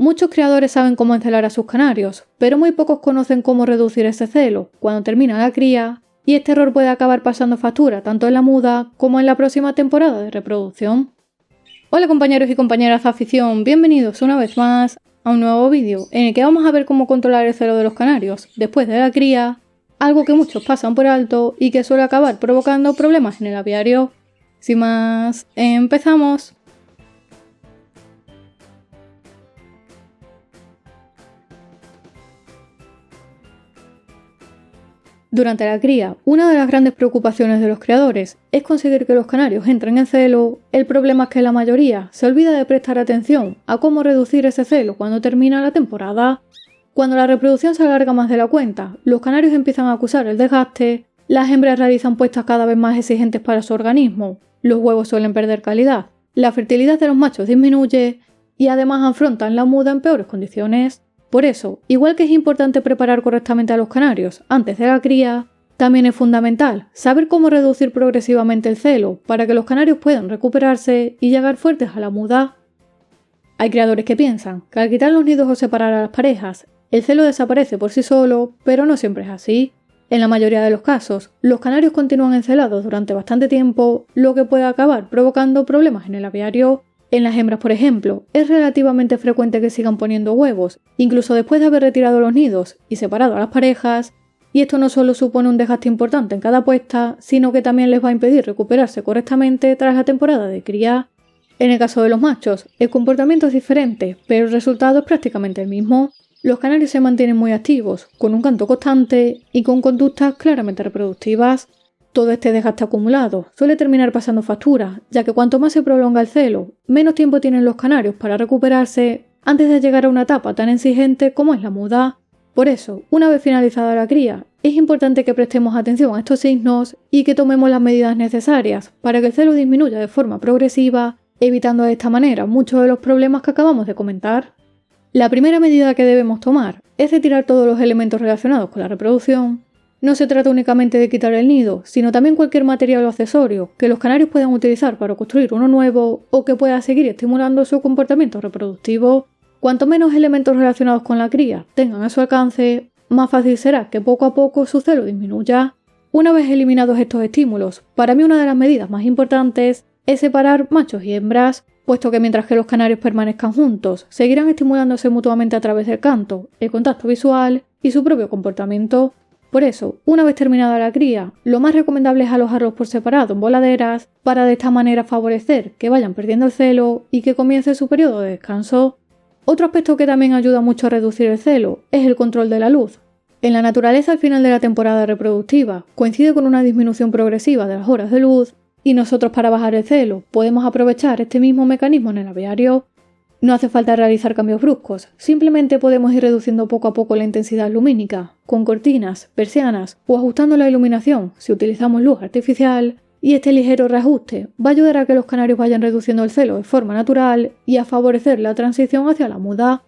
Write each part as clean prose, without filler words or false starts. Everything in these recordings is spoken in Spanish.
Muchos criadores saben cómo encelar a sus canarios, pero muy pocos conocen cómo reducir ese celo cuando termina la cría, y este error puede acabar pasando factura tanto en la muda como en la próxima temporada de reproducción. Hola compañeros y compañeras de afición, bienvenidos una vez más a un nuevo vídeo en el que vamos a ver cómo controlar el celo de los canarios después de la cría, algo que muchos pasan por alto y que suele acabar provocando problemas en el aviario. Sin más, empezamos. Durante la cría, una de las grandes preocupaciones de los criadores es conseguir que los canarios entren en celo. El problema es que la mayoría se olvida de prestar atención a cómo reducir ese celo cuando termina la temporada. Cuando la reproducción se alarga más de la cuenta, los canarios empiezan a acusar el desgaste, las hembras realizan puestas cada vez más exigentes para su organismo, los huevos suelen perder calidad, la fertilidad de los machos disminuye y además afrontan la muda en peores condiciones. Por eso, igual que es importante preparar correctamente a los canarios antes de la cría, también es fundamental saber cómo reducir progresivamente el celo para que los canarios puedan recuperarse y llegar fuertes a la muda. Hay criadores que piensan que al quitar los nidos o separar a las parejas, el celo desaparece por sí solo, pero no siempre es así. En la mayoría de los casos, los canarios continúan encelados durante bastante tiempo, lo que puede acabar provocando problemas en el aviario. En las hembras, por ejemplo, es relativamente frecuente que sigan poniendo huevos, incluso después de haber retirado los nidos y separado a las parejas, y esto no solo supone un desgaste importante en cada puesta, sino que también les va a impedir recuperarse correctamente tras la temporada de cría. En el caso de los machos, el comportamiento es diferente, pero el resultado es prácticamente el mismo. Los canarios se mantienen muy activos, con un canto constante y con conductas claramente reproductivas. Todo este desgaste acumulado suele terminar pasando factura, ya que cuanto más se prolonga el celo, menos tiempo tienen los canarios para recuperarse antes de llegar a una etapa tan exigente como es la muda. Por eso, una vez finalizada la cría, es importante que prestemos atención a estos signos y que tomemos las medidas necesarias para que el celo disminuya de forma progresiva, evitando de esta manera muchos de los problemas que acabamos de comentar. La primera medida que debemos tomar es retirar todos los elementos relacionados con la reproducción. No se trata únicamente de quitar el nido, sino también cualquier material o accesorio que los canarios puedan utilizar para construir uno nuevo o que pueda seguir estimulando su comportamiento reproductivo. Cuanto menos elementos relacionados con la cría tengan a su alcance, más fácil será que poco a poco su celo disminuya. Una vez eliminados estos estímulos, para mí una de las medidas más importantes es separar machos y hembras, puesto que mientras que los canarios permanezcan juntos, seguirán estimulándose mutuamente a través del canto, el contacto visual y su propio comportamiento. Por eso, una vez terminada la cría, lo más recomendable es alojarlos por separado en voladeras para de esta manera favorecer que vayan perdiendo el celo y que comience su periodo de descanso. Otro aspecto que también ayuda mucho a reducir el celo es el control de la luz. En la naturaleza, al final de la temporada reproductiva coincide con una disminución progresiva de las horas de luz y nosotros para bajar el celo podemos aprovechar este mismo mecanismo en el aviario. No hace falta realizar cambios bruscos, simplemente podemos ir reduciendo poco a poco la intensidad lumínica, con cortinas, persianas o ajustando la iluminación si utilizamos luz artificial, y este ligero reajuste va a ayudar a que los canarios vayan reduciendo el celo de forma natural y a favorecer la transición hacia la muda.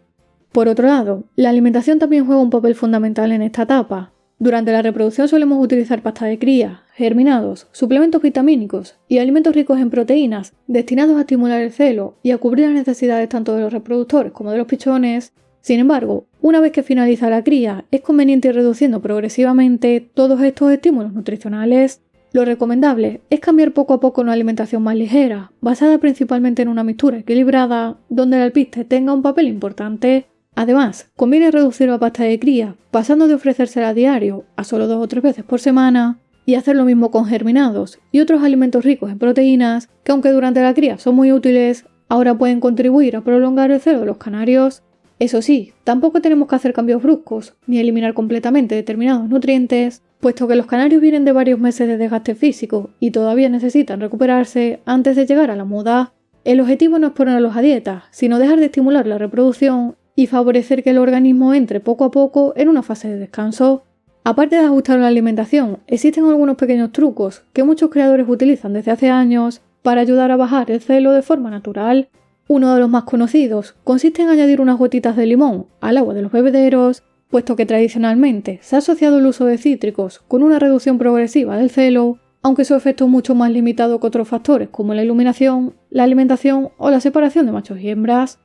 Por otro lado, la alimentación también juega un papel fundamental en esta etapa. Durante la reproducción solemos utilizar pasta de cría, germinados, suplementos vitamínicos y alimentos ricos en proteínas destinados a estimular el celo y a cubrir las necesidades tanto de los reproductores como de los pichones. Sin embargo, una vez que finaliza la cría, es conveniente ir reduciendo progresivamente todos estos estímulos nutricionales. Lo recomendable es cambiar poco a poco a una alimentación más ligera, basada principalmente en una mixtura equilibrada, donde el alpiste tenga un papel importante. Además, conviene reducir la pasta de cría, pasando de ofrecérsela a diario a solo 2 o 3 veces por semana, y hacer lo mismo con germinados y otros alimentos ricos en proteínas, que aunque durante la cría son muy útiles, ahora pueden contribuir a prolongar el celo de los canarios. Eso sí, tampoco tenemos que hacer cambios bruscos, ni eliminar completamente determinados nutrientes, puesto que los canarios vienen de varios meses de desgaste físico y todavía necesitan recuperarse antes de llegar a la muda. El objetivo no es ponerlos a dieta, sino dejar de estimular la reproducción y favorecer que el organismo entre poco a poco en una fase de descanso. Aparte de ajustar la alimentación, existen algunos pequeños trucos que muchos criadores utilizan desde hace años para ayudar a bajar el celo de forma natural. Uno de los más conocidos consiste en añadir unas gotitas de limón al agua de los bebederos, puesto que tradicionalmente se ha asociado el uso de cítricos con una reducción progresiva del celo, aunque su efecto es mucho más limitado que otros factores como la iluminación, la alimentación o la separación de machos y hembras.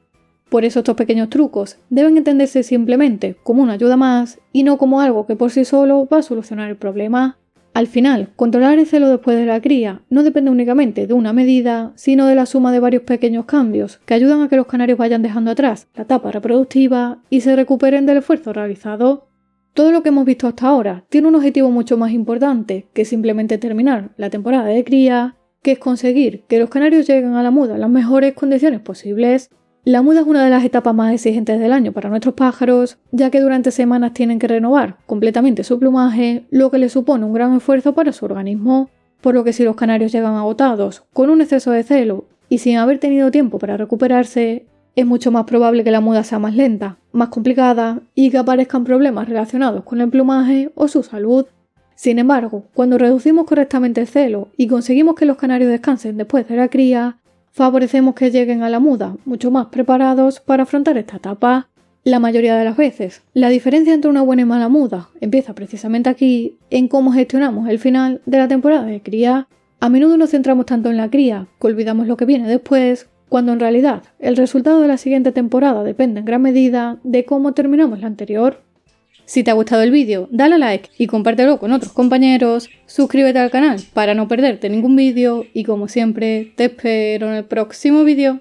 Por eso estos pequeños trucos deben entenderse simplemente como una ayuda más y no como algo que por sí solo va a solucionar el problema. Al final, controlar el celo después de la cría no depende únicamente de una medida, sino de la suma de varios pequeños cambios que ayudan a que los canarios vayan dejando atrás la etapa reproductiva y se recuperen del esfuerzo realizado. Todo lo que hemos visto hasta ahora tiene un objetivo mucho más importante que simplemente terminar la temporada de cría, que es conseguir que los canarios lleguen a la muda en las mejores condiciones posibles. La muda es una de las etapas más exigentes del año para nuestros pájaros, ya que durante semanas tienen que renovar completamente su plumaje, lo que les supone un gran esfuerzo para su organismo, por lo que si los canarios llegan agotados, con un exceso de celo y sin haber tenido tiempo para recuperarse, es mucho más probable que la muda sea más lenta, más complicada y que aparezcan problemas relacionados con el plumaje o su salud. Sin embargo, cuando reducimos correctamente el celo y conseguimos que los canarios descansen después de la cría, favorecemos que lleguen a la muda mucho más preparados para afrontar esta etapa. La mayoría de las veces, la diferencia entre una buena y mala muda empieza precisamente aquí, en cómo gestionamos el final de la temporada de cría. A menudo nos centramos tanto en la cría que olvidamos lo que viene después, cuando en realidad el resultado de la siguiente temporada depende en gran medida de cómo terminamos la anterior. Si te ha gustado el vídeo, dale a like y compártelo con otros compañeros, suscríbete al canal para no perderte ningún vídeo y como siempre te espero en el próximo vídeo.